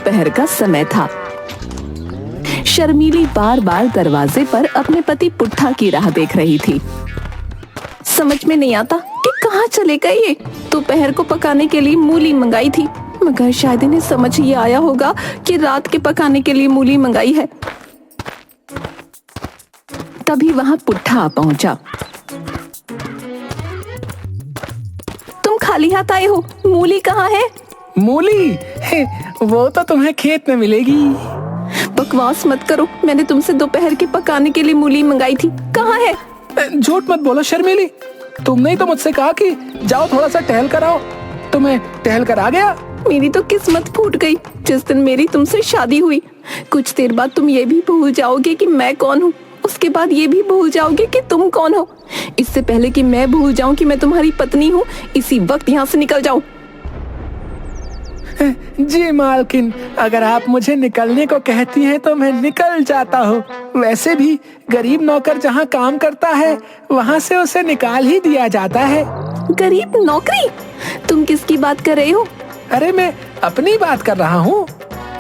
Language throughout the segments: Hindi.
दोपहर का समय था। शर्मीली बार बार दरवाजे पर अपने पति पुट्ठा की राह देख रही थी। समझ में नहीं आता कि कहाँ चले गए ये। दोपहर को पकाने के लिए मूली मंगाई थी, मगर शायद इन्हें समझ ही आया होगा कि रात के पकाने के लिए मूली मंगाई है। तभी वहां पुट्ठा आ पहुंचा। तुम खाली हाथ आए हो, मूली कहाँ है? मूली वो तो तुम्हें खेत में मिलेगी। बकवास मत करो, मैंने तुमसे दोपहर के पकाने के लिए मूली मंगाई थी, कहाँ है? झूठ मत बोलो शर्मीली, तुमने ही तो मुझसे कहा कि जाओ थोड़ा सा टहल कर आओ। तुम्हें टहल कर आ गया। मेरी तो किस्मत फूट गई। जिस दिन मेरी तुमसे शादी हुई, कुछ देर बाद तुम ये भी भूल जाओगे कि मैं कौन हूँ, उसके बाद ये भी भूल जाओगे कि तुम कौन हो। इससे पहले कि मैं भूल जाऊं कि मैं तुम्हारी पत्नी हूँ, इसी वक्त यहाँ से निकल जाओ। जी मालकिन, अगर आप मुझे निकलने को कहती हैं तो मैं निकल जाता हूँ। वैसे भी गरीब नौकर जहाँ काम करता है वहाँ से उसे निकाल ही दिया जाता है। गरीब नौकरी? तुम किसकी बात कर रहे हो? अरे मैं अपनी बात कर रहा हूँ।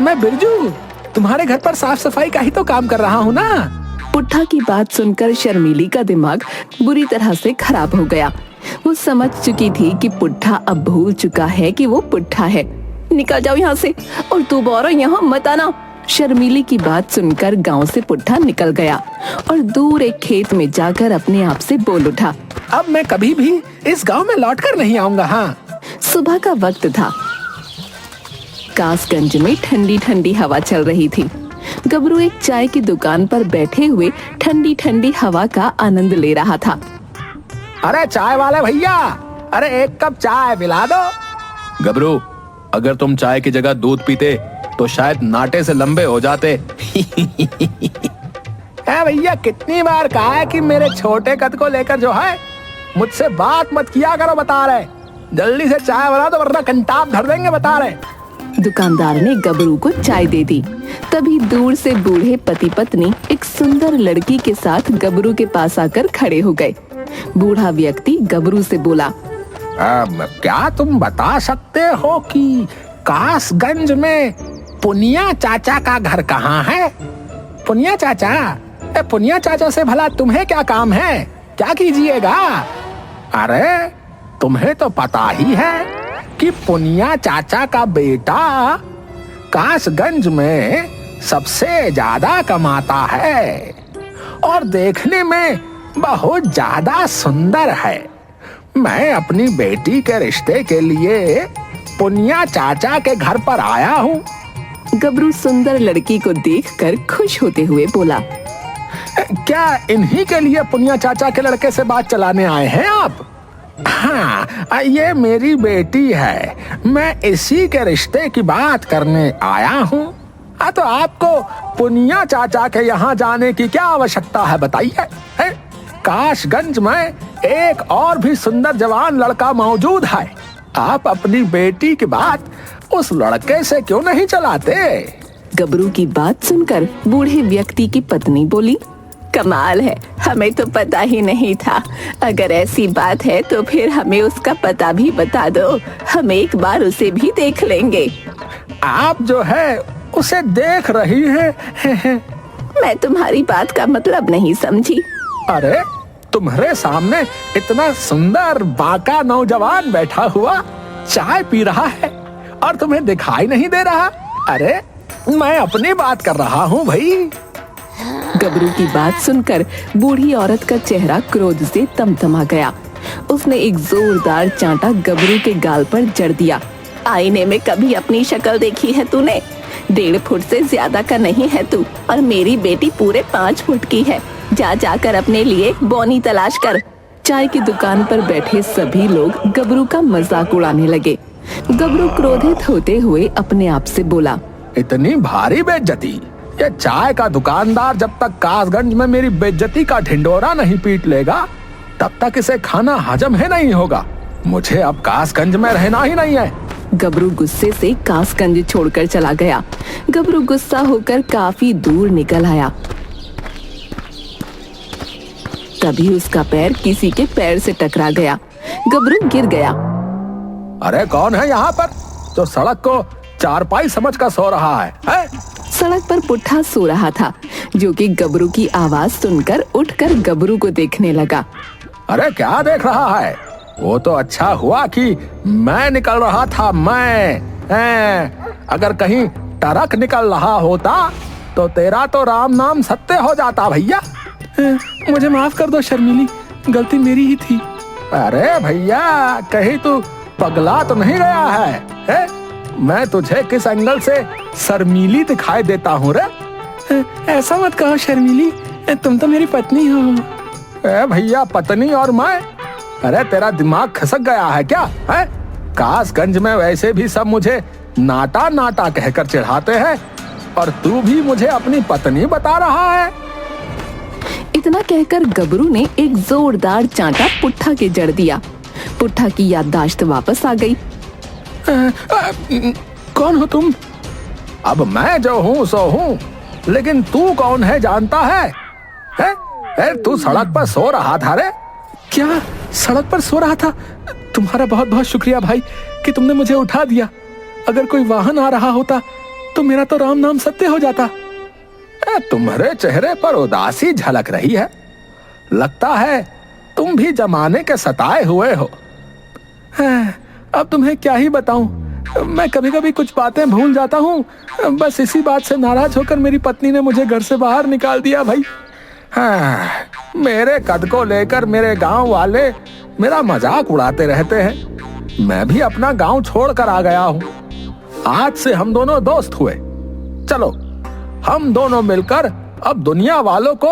मैं बिरजू तुम्हारे घर पर साफ सफाई का ही तो काम कर रहा हूँ ना। पुट्ठा की बात सुनकर शर्मीली का दिमाग बुरी तरह से खराब हो गया। वो समझ चुकी थी कि पुट्ठा अब भूल चुका है कि वो पुट्ठा है। निकल जाओ यहाँ से और दोबारा यहाँ मत आना। शर्मीली की बात सुनकर गांव से पुट्ठा निकल गया और दूर एक खेत में जाकर अपने आप से बोल उठा, अब मैं कभी भी इस गांव में लौटकर नहीं आऊंगा। हाँ। सुबह का वक्त था। कासगंज में ठंडी ठंडी हवा चल रही थी। गबरू एक चाय की दुकान पर बैठे हुए ठंडी ठंडी हवा का आनंद ले रहा था। अरे चाय वाले भैया, अरे एक कप चाय पिला दो। गबरू, अगर तुम चाय की जगह दूध पीते तो शायद नाटे से लंबे हो जाते। भैया कितनी बार कहा है कि मेरे छोटे कद को लेकर जो है मुझसे बात मत किया करो। बता रहे जल्दी से चाय बना दो वरना कंटाप धर देंगे। बता रहे। दुकानदार ने गबरू को चाय दे दी। तभी दूर से बूढ़े पति पत्नी एक सुंदर लड़की के साथ गबरू के पास आकर खड़े हो गए। बूढ़ा व्यक्ति गबरू से बोला, क्या तुम बता सकते हो कि कासगंज में पुनिया चाचा का घर कहाँ है? पुनिया चाचा? पुनिया चाचा से भला तुम्हें क्या काम है? क्या कीजिएगा? अरे तुम्हें तो पता ही है कि पुनिया चाचा का बेटा कासगंज में सबसे ज्यादा कमाता है और देखने में बहुत ज्यादा सुंदर है। मैं अपनी बेटी के रिश्ते के लिए पुनिया चाचा के घर पर आया हूँ। गबरू सुंदर लड़की को देखकर खुश होते हुए बोला, क्या इन्हीं के लिए पुनिया चाचा के लड़के से बात चलाने आए हैं आप? हाँ, ये मेरी बेटी है। मैं इसी के रिश्ते की बात करने आया हूँ। तो आपको पुनिया चाचा के यहाँ जाने की क्या आवश्यकता है बताइए? कासगंज में एक और भी सुंदर जवान लड़का मौजूद है। आप अपनी बेटी की बात उस लड़के से क्यों नहीं चलाते? गबरू की बात सुनकर बूढ़े व्यक्ति की पत्नी बोली, कमाल है, हमें तो पता ही नहीं था। अगर ऐसी बात है तो फिर हमें उसका पता भी बता दो, हम एक बार उसे भी देख लेंगे। आप जो है उसे देख रही हैं। मैं तुम्हारी बात का मतलब नहीं समझी। अरे तुम्हारे सामने इतना सुंदर बाका नौजवान बैठा हुआ चाय पी रहा है और तुम्हें दिखाई नहीं दे रहा? अरे मैं अपनी बात कर रहा हूँ भाई। गबरू की बात सुनकर बूढ़ी औरत का चेहरा क्रोध से तमतमा गया। उसने एक जोरदार चांटा गबरू के गाल पर जड़ दिया। आईने में कभी अपनी शक्ल देखी है तूने? 1.5 फुट से ज्यादा का नहीं है तू, और मेरी बेटी पूरे 5 फुट की है। जा जाकर अपने लिए बोनी तलाश कर। चाय की दुकान पर बैठे सभी लोग गबरू का मजाक उड़ाने लगे। गबरू क्रोधित होते हुए अपने आप से बोला, इतनी भारी बेइज्जती? ये चाय का दुकानदार जब तक कासगंज में मेरी बेइज्जती का ढिंडोरा नहीं पीट लेगा तब तक इसे खाना हजम ही नहीं होगा। मुझे अब कासगंज में रहना ही नहीं है। गबरू गुस्से से कासगंज छोड़कर चला गया। गबरू गुस्सा होकर काफी दूर निकल आया। तभी उसका पैर किसी के पैर से टकरा गया। गबरू गिर गया। अरे कौन है यहाँ पर जो सड़क को चारपाई समझ कर सो रहा है? सड़क पर पुट्ठा सो रहा था, जो कि गबरू की आवाज सुनकर उठकर गबरू को देखने लगा। अरे क्या देख रहा है? वो तो अच्छा हुआ कि मैं निकल रहा था। अगर कहीं ट्रक निकल रहा होता तो तेरा तो राम नाम सत्य हो जाता भैया। मुझे माफ कर दो शर्मिली, गलती मेरी ही थी। अरे भैया, कहीं तू पगला तो नहीं गया है? मैं तुझे किस एंगल से शर्मीली दिखाई देता हूँ रे? ऐसा मत कहो शर्मिली, तुम तो मेरी पत्नी हो। भैया, पत्नी और मैं? अरे तेरा दिमाग खसक गया है क्या? है कासगंज में वैसे भी सब मुझे नाटा नाटा कहकर चिढ़ाते हैं, और तू भी मुझे अपनी पत्नी बता रहा है? इतना कहकर गबरू ने एक जोरदार चांटा पुट्ठा के जड़ दिया। पुट्ठा की याददाश्त वापस आ गई। कौन हो तुम? अब मैं जो हूँ सो हूँ, लेकिन तू कौन है जानता है? तू सड़क पर सो रहा था रे? क्या सड़क पर सो रहा था? तुम्हारा बहुत बहुत शुक्रिया भाई कि तुमने मुझे उठा दिया। अगर कोई वाहन आ रहा होता तो मेरा तो राम नाम सत्य हो जाता। तुम्हारे चेहरे पर उदासी झलक रही है। लगता है तुम भी जमाने के सताए हुए हो। अब तुम्हें क्या ही बताऊं, मैं कभी कभी कुछ बातें भूल जाता हूँ। बस इसी बात से नाराज होकर मेरी पत्नी ने मुझे घर से बाहर निकाल दिया भाई। मेरे कद को लेकर मेरे गांव वाले मेरा मजाक उड़ाते रहते हैं। मैं भी अपना गांव छोड़कर आ गया हूँ। आज से हम दोनों दोस्त हुए। चलो हम दोनों मिलकर अब दुनिया वालों को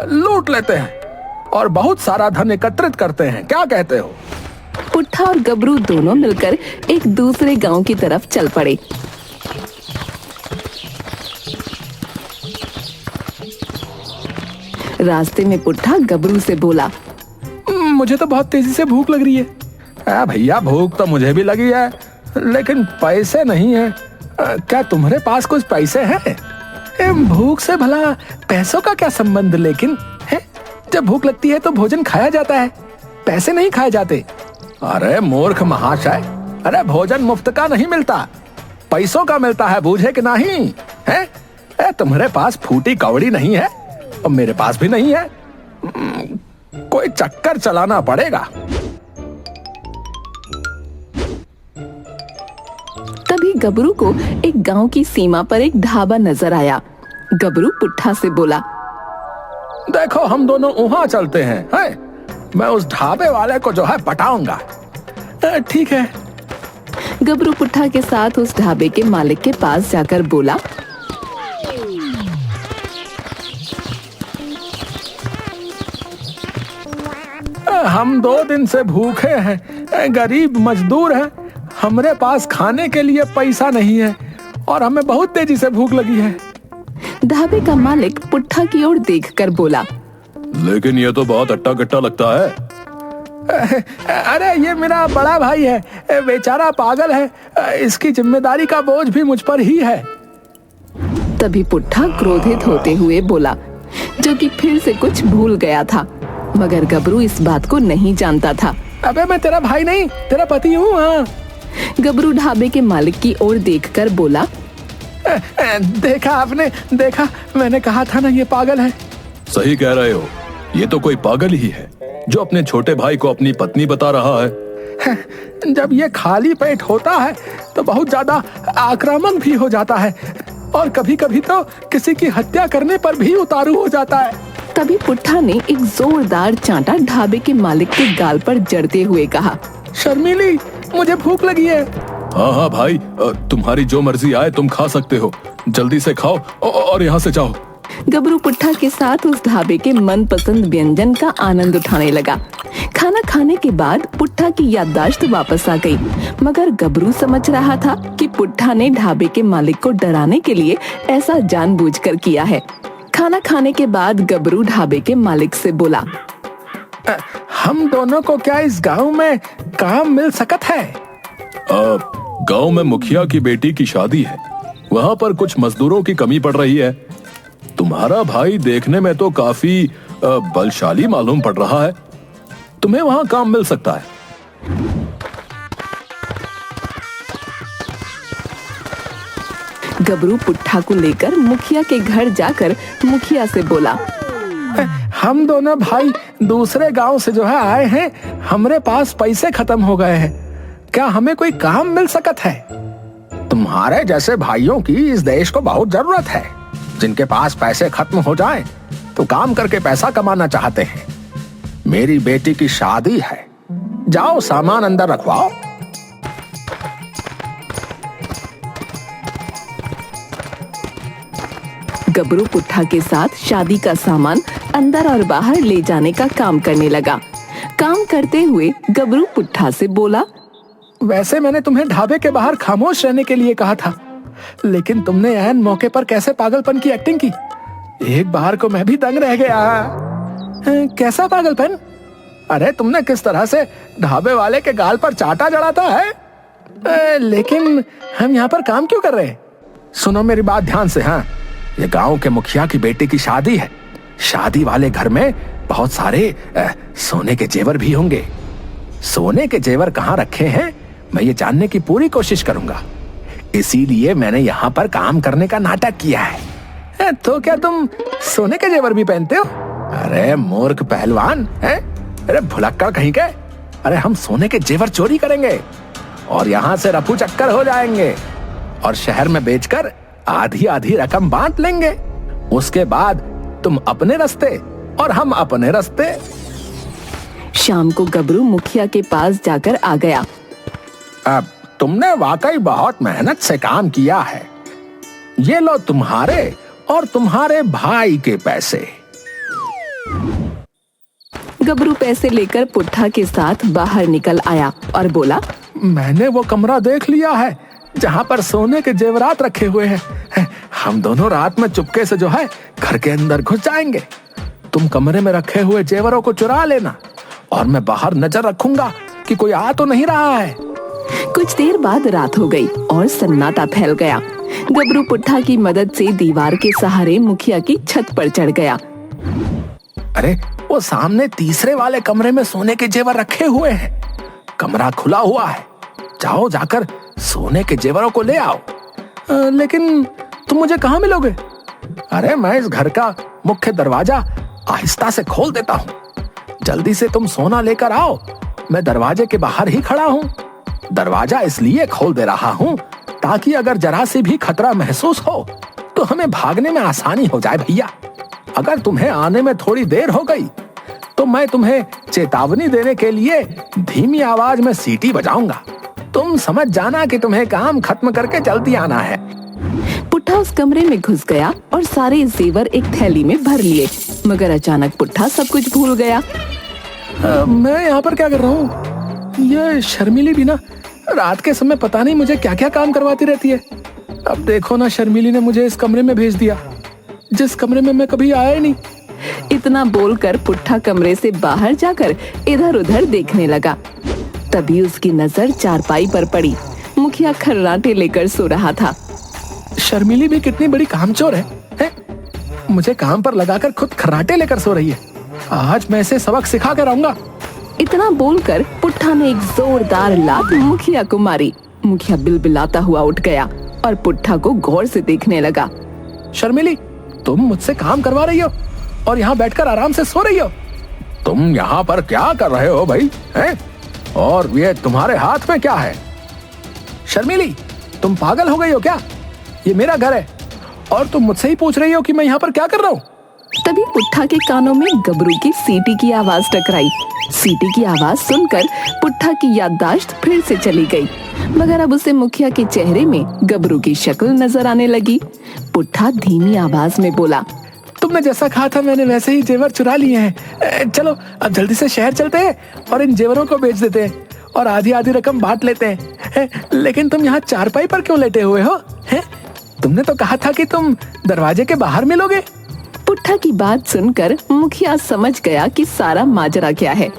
लूट लेते हैं और बहुत सारा धन एकत्रित करते हैं। क्या कहते हो? पुट्ठा और गबरू दोनों मिलकर एक दूसरे गांव की तरफ चल पड़े। रास्ते में पुट्ठा गबरू से बोला, मुझे तो बहुत तेजी से भूख लग रही है। भैया, भूख तो मुझे भी लगी है, लेकिन पैसे नहीं है। क्या तुम्हारे पास कुछ पैसे हैं? भूख से भला पैसों का क्या संबंध? लेकिन है, जब भूख लगती है तो भोजन खाया जाता है, पैसे नहीं खाए जाते। अरे मूर्ख महाशय, अरे भोजन मुफ्त का नहीं मिलता, पैसों का मिलता है, बूझे कि नहीं? है तुम्हारे पास फूटी कौड़ी नहीं है और मेरे पास भी नहीं है। कोई चक्कर चलाना पड़ेगा। तभी गबरू को एक गांव की सीमा पर एक ढाबा नजर आया। गबरू पुट्ठा से बोला, देखो हम दोनों वहां चलते हैं, मैं उस ढाबे वाले को जो है पटाऊंगा। ठीक है। गबरू पुट्ठा के साथ उस ढाबे के मालिक के पास जाकर बोला, हम 2 दिन से भूखे हैं, गरीब मजदूर हैं, हमरे पास खाने के लिए पैसा नहीं है और हमें बहुत तेजी से भूख लगी है। ढाबे का मालिक पुट्ठा की ओर देखकर बोला, लेकिन ये तो बहुत अट्टा कट्टा लगता है। अरे ये मेरा बड़ा भाई है, बेचारा पागल है, इसकी जिम्मेदारी का बोझ भी मुझ पर ही है। तभी पुट्ठा क्रोधित होते हुए बोला, जो कि फिर से कुछ भूल गया था, मगर गबरू इस बात को नहीं जानता था। अबे मैं तेरा भाई नहीं, तेरा पति हूँ। हाँ। गबरू ढाबे के मालिक की ओर देखकर बोला, देखा आपने, देखा, मैंने कहा था ना ये पागल है। सही कह रहे हो, ये तो कोई पागल ही है जो अपने छोटे भाई को अपनी पत्नी बता रहा है। जब ये खाली पेट होता है तो बहुत ज्यादा आक्रामक भी हो जाता है और कभी कभी तो किसी की हत्या करने पर भी उतारू हो जाता है। तभी पुट्ठा ने एक जोरदार चांटा ढाबे के मालिक के गाल पर जड़ते हुए कहा, शर्मीली, मुझे भूख लगी है। हाँ हाँ भाई, तुम्हारी जो मर्जी आए तुम खा सकते हो, जल्दी से खाओ और यहाँ से जाओ। गबरू पुट्ठा के साथ उस ढाबे के मनपसंद व्यंजन का आनंद उठाने लगा। खाना खाने के बाद पुट्ठा की याददाश्त वापस आ गई, मगर गबरू समझ रहा था कि पुट्ठा ने ढाबे के मालिक को डराने के लिए ऐसा जानबूझकर किया है। खाना खाने के बाद गबरू ढाबे के मालिक से बोला, हम दोनों को क्या इस गांव में काम मिल सकत है? गांव में मुखिया की बेटी की शादी है, वहाँ पर कुछ मजदूरों की कमी पड़ रही है। तुम्हारा भाई देखने में तो काफी बलशाली मालूम पड़ रहा है, तुम्हें वहाँ काम मिल सकता है। गबरू पुट्ठा को लेकर मुखिया के घर जाकर मुखिया से बोला, हम दोनों भाई दूसरे गांव से जो है आए हैं, हमरे पास पैसे खत्म हो गए हैं, क्या हमें कोई काम मिल सकत है? तुम्हारे जैसे भाइयों की इस देश को बहुत जरूरत है, जिनके पास पैसे खत्म हो जाएं तो काम करके पैसा कमाना चाहते हैं। मेरी बेटी की शादी है, जाओ सामान अंदर रखवाओ। गबरू पुट्ठा के साथ शादी का सामान अंदर और बाहर ले जाने का काम करने लगा। काम करते हुए गबरू पुट्ठा से बोला, वैसे मैंने तुम्हें ढाबे के बाहर खामोश रहने के लिए कहा था, लेकिन तुमने ऐन मौके पर कैसे पागलपन की एक्टिंग की। एक बार को मैं भी दंग रह गया। कैसा पागलपन? अरे तुमने किस तरह से ढाबे वाले के गाल पर चाटा जड़ाता है। लेकिन हम यहाँ पर काम क्यों कर रहे हैं? सुनो मेरी बात ध्यान से। हाँ, ये गांव के मुखिया की बेटी की शादी है। शादी वाले घर में बहुत सारे सोने के जेवर भी होंगे। सोने के जेवर कहाँ रखे हैं मैं ये जानने की पूरी कोशिश करूंगा, इसीलिए मैंने यहाँ पर काम करने का नाटक किया है। तो क्या तुम सोने के जेवर भी पहनते हो? अरे मूर्ख पहलवान है, अरे भुलक्कड़ कहीं के। अरे हम सोने के जेवर चोरी करेंगे और यहाँ से रफू चक्कर हो जाएंगे और शहर में बेचकर आधी आधी रकम बांट लेंगे। उसके बाद तुम अपने रास्ते और हम अपने रास्ते। शाम को गबरू मुखिया के पास जाकर आ गया। अब तुमने वाकई बहुत मेहनत से काम किया है, ये लो तुम्हारे और तुम्हारे भाई के पैसे। गबरू पैसे लेकर पुट्ठा के साथ बाहर निकल आया और बोला, मैंने वो कमरा देख लिया है जहाँ पर सोने के जेवरात रखे हुए हैं। हम दोनों रात में चुपके से जो है घर के अंदर घुस जाएंगे। तुम कमरे में रखे हुए जेवरों को चुरा लेना और मैं बाहर नजर रखूंगा कि कोई आ तो नहीं रहा है। कुछ देर बाद रात हो गई और सन्नाटा फैल गया। गबरू पुट्ठा की मदद से दीवार के सहारे मुखिया की छत पर चढ़ गया। अरे वो सामने तीसरे वाले कमरे में सोने के जेवर रखे हुए हैं। कमरा खुला हुआ है, जाओ जाकर सोने के जेवरों को ले आओ। लेकिन तुम मुझे कहाँ मिलोगे? अरे मैं इस घर का मुख्य दरवाजा आहिस्ता से खोल देता हूँ, जल्दी से तुम सोना लेकर आओ। मैं दरवाजे के बाहर ही खड़ा हूँ। दरवाजा इसलिए खोल दे रहा हूँ ताकि अगर जरा से भी खतरा महसूस हो तो हमें भागने में आसानी हो जाए भैया। अगर तुम्हें आने में थोड़ी देर हो गई तो मैं तुम्हें चेतावनी देने के लिए धीमी आवाज में सीटी बजाऊंगा। तुम समझ जाना कि तुम्हें काम खत्म करके जल्दी आना है। पुट्ठा उस कमरे में घुस गया और सारे जेवर एक थैली में भर लिए, मगर अचानक पुट्ठा सब कुछ भूल गया। मैं यहाँ पर क्या कर रहा हूँ? ये शर्मिली भी ना रात के समय पता नहीं मुझे क्या क्या काम करवाती रहती है। अब देखो ना, शर्मिली ने मुझे इस कमरे में भेज दिया जिस कमरे में मैं कभी आया ही नहीं। इतना बोलकर पुट्ठा कमरे से बाहर जाकर इधर उधर देखने लगा। तभी उसकी नजर चारपाई पर पड़ी। मुखिया खर्राटे लेकर सो रहा था। शर्मिली भी कितनी बड़ी कामचोर है? मुझे काम पर लगाकर खुद खर्राटे लेकर सो रही है। आज मैं इसे सबक सिखा कर आऊंगा। इतना बोलकर पुट्ठा ने एक जोरदार लात मुखिया को मारी। मुखिया बिलबिलाता हुआ उठ गया और पुट्ठा को गौर से देखने लगा। शर्मिली, तुम मुझसे काम करवा रही हो और यहाँ बैठकर आराम से सो रही हो। तुम यहाँ पर क्या कर रहे हो भाई? हैं? और ये तुम्हारे हाथ में क्या है? शर्मिली, तुम पागल हो गई हो क्या? ये मेरा घर है और तुम मुझसे ही पूछ रही हो कि मैं यहाँ पर क्या कर रहा हूँ। तभी पुट्ठा के कानों में गबरू की सीटी की आवाज टकराई। सीटी की आवाज सुनकर पुट्ठा की याददाश्त फिर से चली गई, मगर अब उसे मुखिया के चेहरे में गबरू की शक्ल नजर आने लगी। पुट्ठा धीमी आवाज में बोला, तुमने जैसा कहा था मैंने वैसे ही जेवर चुरा लिए हैं। चलो अब जल्दी से शहर चलते हैं और इन जेवरों को बेच देते हैं और आधी आधी रकम बांट लेते हैं। लेकिन तुम यहाँ चारपाई पर क्यों लेटे हुए हो? तुमने तो कहा था कि तुम दरवाजे के बाहर मिलोगे। पुट्ठा की बात सुनकर मुखिया समझ गया कि सारा माजरा क्या है।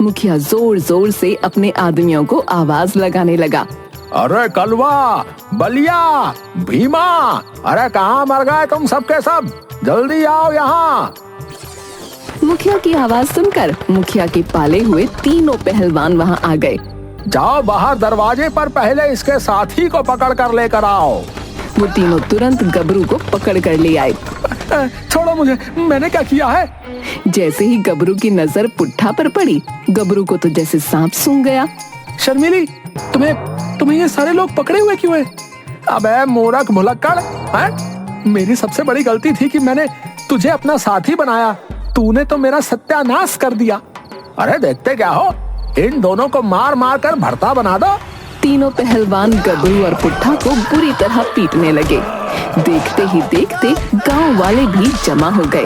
मुखिया जोर जोर से अपने आदमियों को आवाज लगाने लगा, अरे कलवा, बलिया, भीमा, अरे कहाँ मर गए तुम सबके सब? जल्दी आओ यहाँ। मुखिया की आवाज सुनकर मुखिया के पाले हुए तीनों पहलवान वहाँ आ गए। जाओ बाहर दरवाजे पर पहले इसके साथी को पकड़ कर लेकर आओ। वो तीनों तुरंत गबरू को पकड़ कर ले आए। छोड़ो मुझे, मैंने क्या किया है? जैसे ही गबरू की नजर पुट्ठा पर पड़ी, गबरू को तो जैसे सांप सूंघ गया। शर्मिली, तुम्हें ये सारे लोग पकड़े हुए क्यों हैं? अबे मूर्ख भुलक्कड़, हैं? मेरी सबसे बड़ी गलती थी कि मैंने तुझे अपना साथी बनाया। तूने तो मेरा सत्यानाश कर दिया। अरे देखते क्या हो, इन दोनों को मार मार कर भरता बना दो। तीनों पहलवान गबरू और पुट्ठा को बुरी तरह पीटने लगे। देखते ही देखते गांव वाले भी जमा हो गए।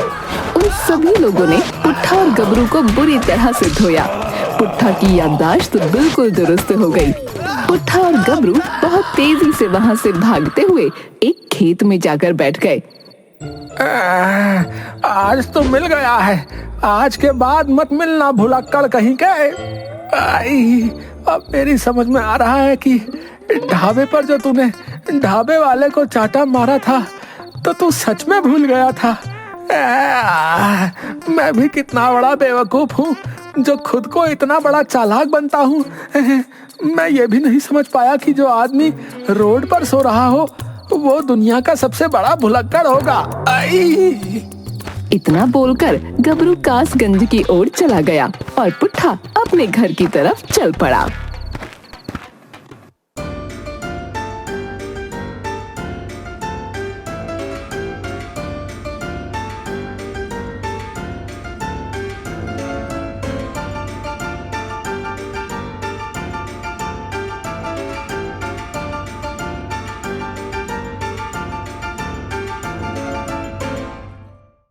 उन सभी लोगों ने पुट्ठा और गबरू को बुरी तरह से धोया। पुट्ठा की याददाश्त बिल्कुल दुरुस्त हो गई। पुट्ठा और गबरू बहुत तेजी से वहां से भागते हुए एक खेत में जाकर बैठ गए। आज तो मिल गया है, आज के बाद मत मिलना भुलक्कड़ कहीं के। अब मेरी समझ में आ रहा है कि ढाबे पर जो तूने ढाबे वाले को चाटा मारा था तो तू सच में भूल गया था। मैं भी कितना बड़ा बेवकूफ हूँ जो खुद को इतना बड़ा चालाक बनता हूँ। मैं ये भी नहीं समझ पाया कि जो आदमी रोड पर सो रहा हो वो दुनिया का सबसे बड़ा भुलक्कड़ होगा। इतना बोलकर गबरू कासगंज की ओर चला गया और पुट्ठा अपने घर की तरफ चल पड़ा।